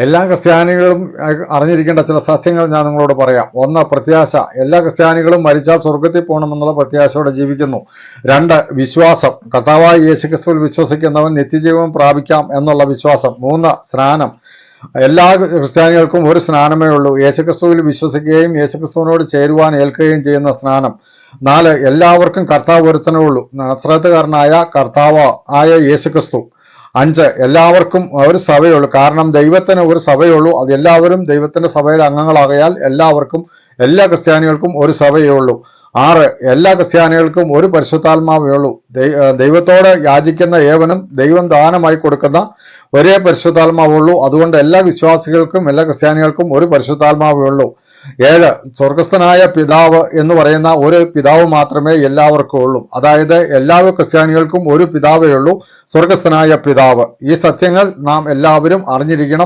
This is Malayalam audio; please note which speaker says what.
Speaker 1: എല്ലാ ക്രിസ്ത്യാനികളും അറിഞ്ഞിരിക്കേണ്ട ചില സത്യങ്ങൾ ഞാൻ നിങ്ങളോട് പറയാം. ഒന്ന്, പ്രത്യാശ. എല്ലാ ക്രിസ്ത്യാനികളും മരിച്ചാൽ സ്വർഗത്തിൽ പോകണമെന്നുള്ള പ്രത്യാശയോടെ ജീവിക്കുന്നു. രണ്ട്, വിശ്വാസം. കർത്താവായ യേശുക്രിസ്തുവിൽ വിശ്വസിക്കുന്നവൻ നിത്യജീവൻ പ്രാപിക്കാം എന്നുള്ള വിശ്വാസം. മൂന്ന്, സ്നാനം. എല്ലാ ക്രിസ്ത്യാനികൾക്കും ഒരു സ്നാനമേ ഉള്ളൂ, യേശുക്രിസ്തുവിൽ വിശ്വസിക്കുകയും യേശുക്രിസ്തുവിനോട് ചേരുവാൻ ഏൽക്കുകയും ചെയ്യുന്ന സ്നാനം. നാല്, എല്ലാവർക്കും കർത്താവ് ഒരുത്തനേ ഉള്ളൂ, നസ്രത്തുകാരനായ കർത്താവ് ആയ യേശുക്രിസ്തു. അഞ്ച്, എല്ലാവർക്കും ഒരു സഭയുള്ളൂ, കാരണം ദൈവത്തിന് ഒരു സഭയുള്ളൂ, അത് എല്ലാവരും ദൈവത്തിന്റെ സഭയുടെ അംഗങ്ങളാകയാൽ എല്ലാവർക്കും, എല്ലാ ക്രിസ്ത്യാനികൾക്കും ഒരു സഭയേ ഉള്ളൂ. ആറ്, എല്ലാ ക്രിസ്ത്യാനികൾക്കും ഒരു പരിശുദ്ധാത്മാവേ ഉള്ളൂ, ദൈവത്തോട് യാചിക്കുന്ന ഏവനും ദൈവം ദാനമായി കൊടുക്കുന്ന ഒരേ പരിശുദ്ധാത്മാവുള്ളൂ, അതുകൊണ്ട് എല്ലാ വിശ്വാസികൾക്കും എല്ലാ ക്രിസ്ത്യാനികൾക്കും ഒരു പരിശുദ്ധാത്മാവേ ഉള്ളൂ. ഏഴ്, സ്വർഗസ്ഥനായ പിതാവ് എന്ന് പറയുന്ന ഒരു പിതാവ് മാത്രമേ എല്ലാവർക്കും ഉള്ളൂ, അതായത് എല്ലാ ക്രിസ്ത്യാനികൾക്കും ഒരു പിതാവേ ഉള്ളൂ, സ്വർഗസ്ഥനായ പിതാവ്. ഈ സത്യങ്ങൾ നാം എല്ലാവരും അറിഞ്ഞിരിക്കണം.